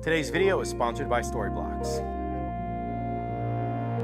Today's video is sponsored by Storyblocks.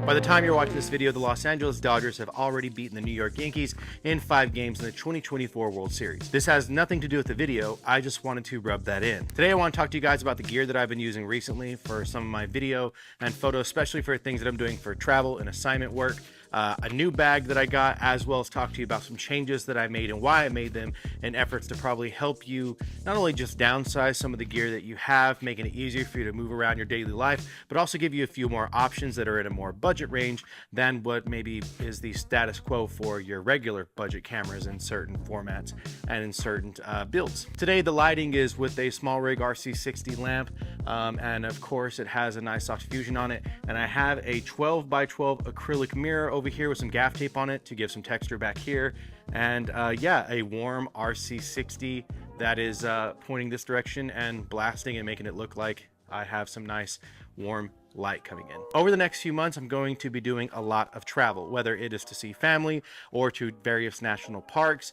By the time you're watching this video, the Los Angeles Dodgers have already beaten the New York Yankees in 5 games in the 2024 World Series. This has nothing to do with the video, I just wanted to rub that in. Today I want to talk to you guys about the gear that I've been using recently for some of my video and photo, especially for things that I'm doing for travel and assignment work. A new bag that I got, as well as talk to you about some changes that I made and why I made them in efforts to probably help you not only just downsize some of the gear that you have, making it easier for you to move around your daily life, but also give you a few more options that are in a more budget range than what maybe is the status quo for your regular budget cameras in certain formats and in certain builds. Today the lighting is with a SMALLRIG RC60 lamp, and of course it has a nice soft fusion on it, and I have a 12 by 12 acrylic mirror over here with some gaff tape on it to give some texture back here, and yeah, a warm RC60 that is pointing this direction and blasting and making it look like I have some nice warm light coming in. Over the next few months, I'm going to be doing a lot of travel, whether it is to see family or to various national parks,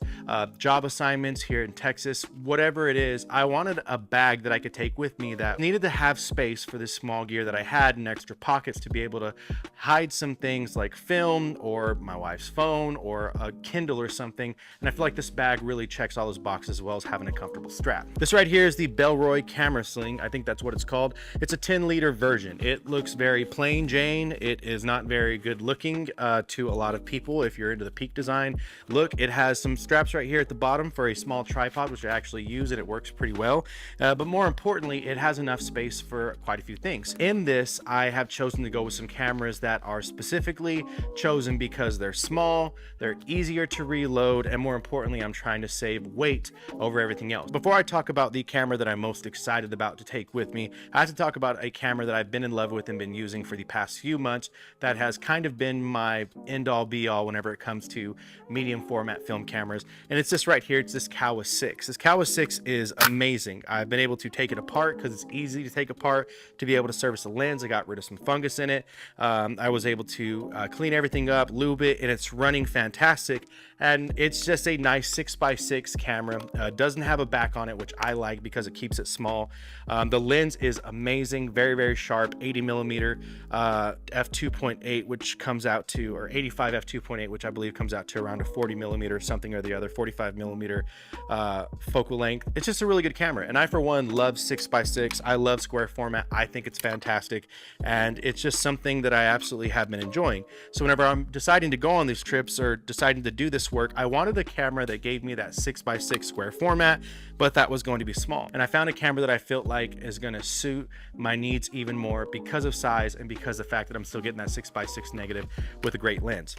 job assignments here in Texas, whatever it is. I wanted a bag that I could take with me that needed to have space for this small gear that I had and extra pockets to be able to hide some things like film or my wife's phone or a Kindle or something. And I feel like this bag really checks all those boxes as well as having a comfortable strap. This right here is the Bellroy camera sling. I think that's what it's called. It's a 10-liter version. It looks very plain Jane. It is not very good looking to a lot of people if you're into the peak design look. It has some straps right here at the bottom for a small tripod, which I actually use, and it works pretty well. But more importantly, it has enough space for quite a few things. In this, I have chosen to go with some cameras that are specifically chosen because they're small, they're easier to reload, and more importantly, I'm trying to save weight over everything else. Before I talk about the camera that I'm most excited about to take with me, I have to talk about a camera that I've been in love with and been using for the past few months that has kind of been my end-all be-all whenever it comes to medium format film cameras, and it's this right here. It's this Kawa 6. This Kawa 6 is amazing. I've been able to take it apart because it's easy to take apart to be able to service the lens. I got rid of some fungus in it. I was able to clean everything up, lube it, and it's running fantastic. And it's just a nice 6x6 camera. Doesn't have a back on it, which I like because it keeps it small. The lens is amazing, very, very sharp, 80mm f2.8, which comes out to, or 85 f2.8, which I believe comes out to around a 40mm or something or the other, 45mm focal length. It's just a really good camera, and I for one love 6x6. I love square format. I think it's fantastic, and it's just something that I absolutely have been enjoying. So whenever I'm deciding to go on these trips or deciding to do this work, I wanted a camera that gave me that 6x6 square format, but that was going to be small. And I found a camera that I felt like is going to suit my needs even more because of size and because of the fact that I'm still getting that 6x6 negative with a great lens.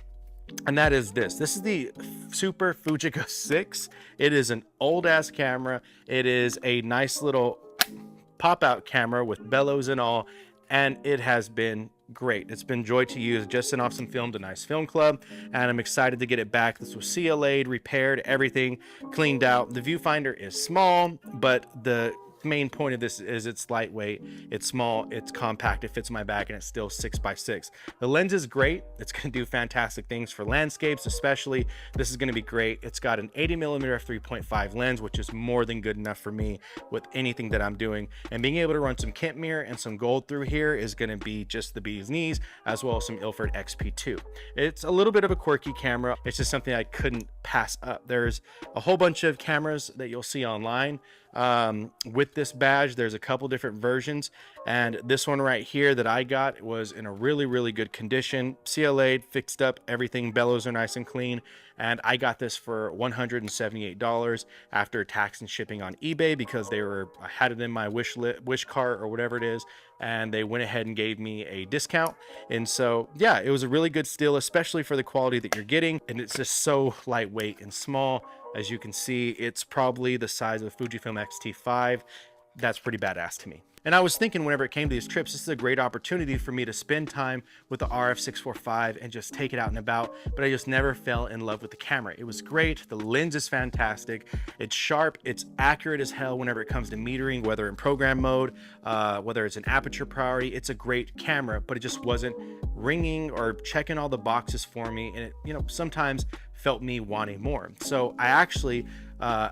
And that is this. This is the Super Fujica 6. It is an old ass camera. It is a nice little pop-out camera with bellows and all, and it has been great. It's been joy to use. Just sent off some film to Nice Film Club, and I'm excited to get it back. This was CLA'd, repaired, everything cleaned out. The viewfinder is small, but the main point of this is it's lightweight, it's small, it's compact, it fits my bag, and it's still 6x6. The lens is great. It's going to do fantastic things for landscapes, especially. This is going to be great. It's got an 80mm f3.5 lens, which is more than good enough for me with anything that I'm doing, and being able to run some kit mirror and some gold through here is going to be just the bee's knees, as well as some Ilford XP2. It's a little bit of a quirky camera. It's just something I couldn't pass up. There's a whole bunch of cameras that you'll see online with this badge. There's a couple different versions, and this one right here that I got was in a really, really good condition. CLA'd, fixed up, everything, bellows are nice and clean, and I got this for $178 after tax and shipping on eBay because I had it in my wish cart or whatever it is, and they went ahead and gave me a discount. And so yeah, it was a really good steal, especially for the quality that you're getting, and it's just so lightweight and small. As you can see, it's probably the size of a Fujifilm X-T5. That's pretty badass to me. And I was thinking whenever it came to these trips, this is a great opportunity for me to spend time with the RF645 and just take it out and about, but I just never fell in love with the camera. It was great. The lens is fantastic. It's sharp. It's accurate as hell whenever it comes to metering, whether in program mode, whether it's an aperture priority. It's a great camera, but it just wasn't ringing or checking all the boxes for me. And it, sometimes felt me wanting more. So I actually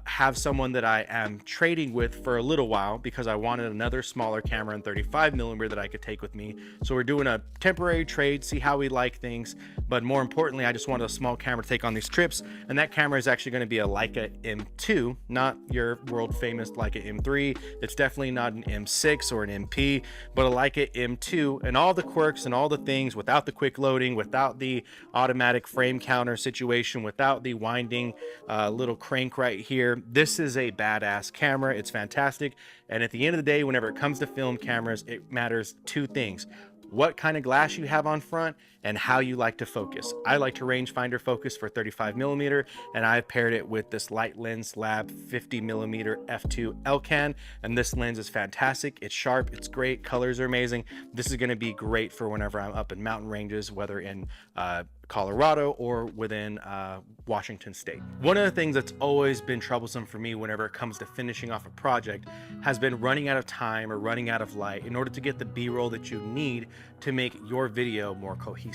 have someone that I am trading with for a little while because I wanted another smaller camera in 35mm that I could take with me. So we're doing a temporary trade, see how we like things. But more importantly, I just wanted a small camera to take on these trips. And that camera is actually going to be a Leica M2, not your world famous Leica M3. It's definitely not an M6 or an MP, but a Leica M2, and all the quirks and all the things, without the quick loading, without the automatic frame counter situation, without the winding little crank right here. This is a badass camera. It's fantastic. And at the end of the day, whenever it comes to film cameras, it matters two things: what kind of glass you have on front and how you like to focus. I like to rangefinder focus for 35mm, and I've paired it with this Light Lens Lab 50mm f2 Elcan, and this lens is fantastic. It's sharp, it's great, colors are amazing. This is going to be great for whenever I'm up in mountain ranges, whether in Colorado or within Washington State. One of the things that's always been troublesome for me whenever it comes to finishing off a project has been running out of time or running out of light in order to get the B-roll that you need to make your video more cohesive.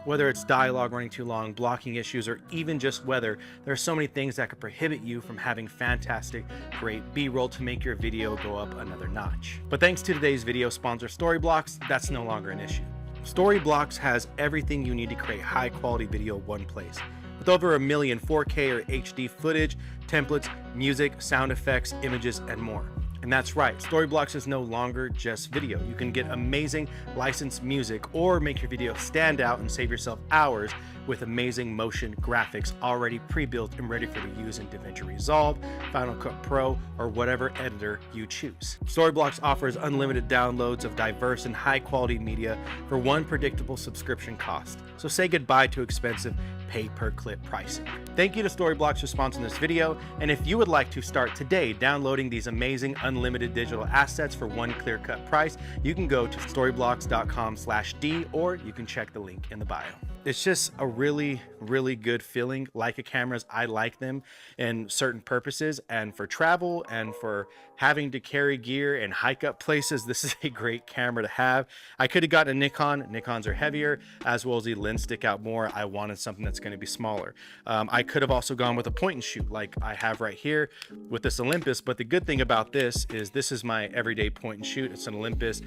Whether it's dialogue running too long, blocking issues, or even just weather, there are so many things that could prohibit you from having fantastic, great B-roll to make your video go up another notch. But thanks to today's video sponsor, Storyblocks, that's no longer an issue. Storyblocks has everything you need to create high quality video in one place. With over 1 million 4K or HD footage, templates, music, sound effects, images, and more. And that's right, Storyblocks is no longer just video. You can get amazing licensed music or make your video stand out and save yourself hours with amazing motion graphics already pre-built and ready for you to use in DaVinci Resolve, Final Cut Pro, or whatever editor you choose. Storyblocks offers unlimited downloads of diverse and high quality media for one predictable subscription cost. So say goodbye to expensive pay-per-clip pricing. Thank you to Storyblocks for sponsoring this video, and if you would like to start today downloading these amazing unlimited digital assets for one clear-cut price, you can go to storyblocks.com/D, or you can check the link in the bio. It's just a really, really good feeling. Leica cameras, I like them in certain purposes, and for travel and for having to carry gear and hike up places, this is a great camera to have. I could have gotten a Nikon. Nikons are heavier, as well as the lens stick out more. I wanted something that's going to be smaller. I could have also gone with a point and shoot like I have right here with this Olympus, but the good thing about this is my everyday point and shoot. It's an Olympus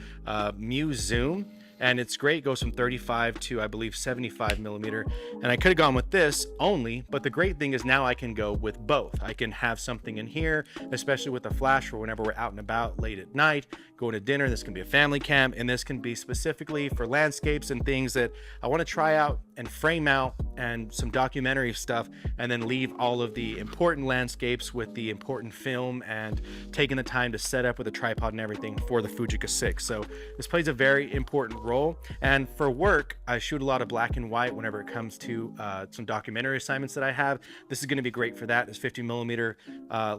Muse Zoom. And it's great. It goes from 35 to, I believe, 75mm. And I could have gone with this only, but the great thing is now I can go with both. I can have something in here, especially with a flash for whenever we're out and about late at night, going to dinner. This can be a family cam, and this can be specifically for landscapes and things that I want to try out and frame out, and some documentary stuff, and then leave all of the important landscapes with the important film and taking the time to set up with a tripod and everything for the Fujica 6. So this plays a very important role. And for work, I shoot a lot of black and white whenever it comes to some documentary assignments that I have. This is going to be great for that. It's 50mm,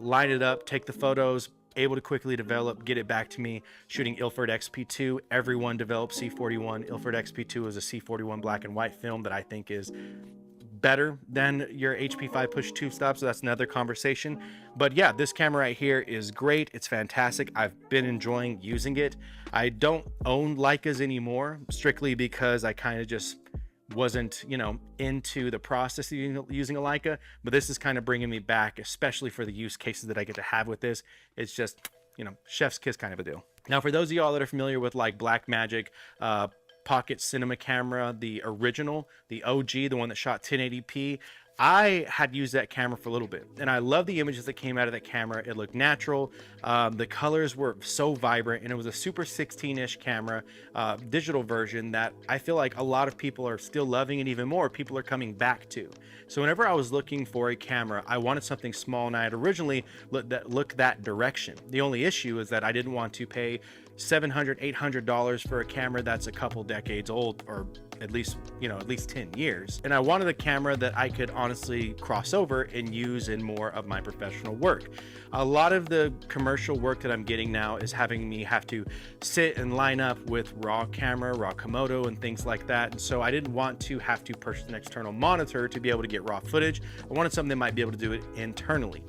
line it up, take the photos, able to quickly develop, get it back to me. Shooting Ilford XP2, everyone develops C41. Ilford XP2 is a C41 black and white film that I think is better than your HP5 push 2 stop, so that's another conversation. But yeah, this camera right here is great. It's fantastic. I've been enjoying using it. I don't own Leicas anymore, strictly because I kind of just wasn't, into the process of using a Leica, but this is kind of bringing me back, especially for the use cases that I get to have with this. It's just, chef's kiss kind of a deal. Now, for those of y'all that are familiar with like Blackmagic, pocket cinema camera, the original, the OG, the one that shot 1080p, I had used that camera for a little bit, and I love the images that came out of that camera. It looked natural. The colors were so vibrant, and it was a Super 16-ish camera, digital version that I feel like a lot of people are still loving, and even more people are coming back to. So whenever I was looking for a camera, I wanted something small, and I had originally looked that direction. The only issue is that I didn't want to pay $700, $800 for a camera that's a couple decades old, or at least 10 years. And I wanted a camera that I could honestly cross over and use in more of my professional work. A lot of the commercial work that I'm getting now is having me have to sit and line up with raw camera, raw Komodo, and things like that. And so I didn't want to have to purchase an external monitor to be able to get raw footage. I wanted something that might be able to do it internally.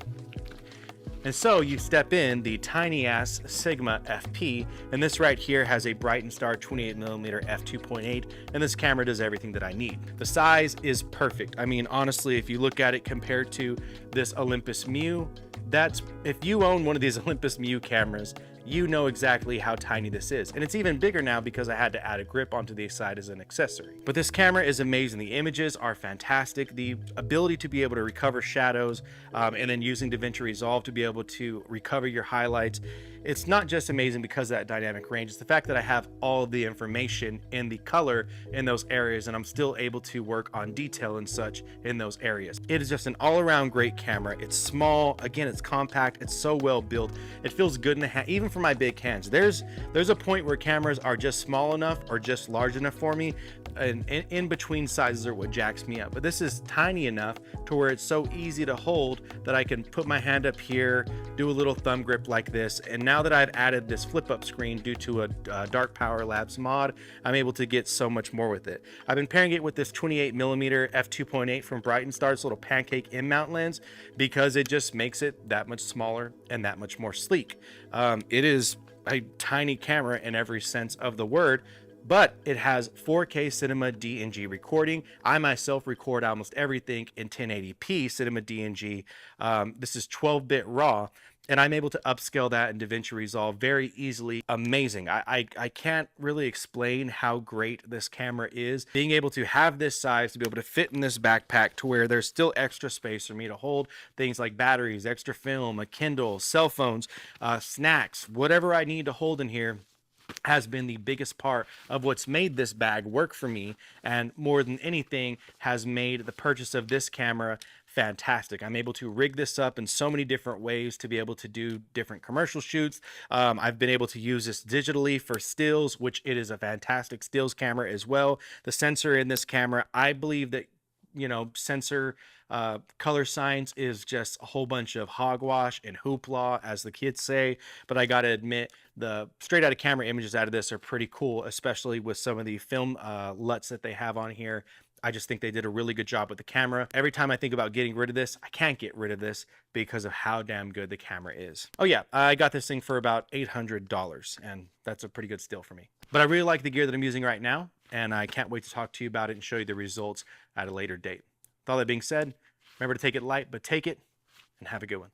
And so you step in the tiny ass Sigma FP, and this right here has a Bright & Star 28mm f2.8, and this camera does everything that I need. The size is perfect. I mean, honestly, if you look at it compared to this Olympus Mu, that's, if you own one of these Olympus Mu cameras, you know exactly how tiny this is. And it's even bigger now because I had to add a grip onto the side as an accessory. But this camera is amazing. The images are fantastic. The ability to be able to recover shadows and then using DaVinci Resolve to be able to recover your highlights. It's not just amazing because of that dynamic range. It's the fact that I have all of the information in the color in those areas, and I'm still able to work on detail and such in those areas. It is just an all-around great camera. It's small. Again, it's compact. It's so well built. It feels good in the hand, even for my big hands. There's a point where cameras are just small enough or just large enough for me, and in between sizes are what jacks me up. But this is tiny enough to where it's so easy to hold that I can put my hand up here, do a little thumb grip like this, and now that I've added this flip up screen due to a Dark Power Labs mod, I'm able to get so much more with it. I've been pairing it with this 28mm f2.8 from Bright & Star's little pancake in-mount lens because it just makes it that much smaller and that much more sleek. It is a tiny camera in every sense of the word, but it has 4K Cinema DNG recording. I myself record almost everything in 1080p Cinema DNG. This is 12-bit RAW, and I'm able to upscale that in DaVinci Resolve very easily. Amazing. I can't really explain how great this camera is. Being able to have this size, to be able to fit in this backpack to where there's still extra space for me to hold things like batteries, extra film, a Kindle, cell phones, snacks, whatever I need to hold in here, has been the biggest part of what's made this bag work for me, and more than anything has made the purchase of this camera fantastic. I'm able to rig this up in so many different ways to be able to do different commercial shoots. I've been able to use this digitally for stills, which it is a fantastic stills camera as well. The sensor in this camera, I believe that, you know, sensor color science is just a whole bunch of hogwash and hoopla, as the kids say, but I gotta admit, the straight out of camera images out of this are pretty cool, especially with some of the film LUTs that they have on here. I just think they did a really good job with the camera. Every time I think about getting rid of this, I can't get rid of this because of how damn good the camera is. Oh yeah, I got this thing for about $800, and that's a pretty good steal for me. But I really like the gear that I'm using right now, and I can't wait to talk to you about it and show you the results at a later date. With all that being said, remember to take it light, but take it, and have a good one.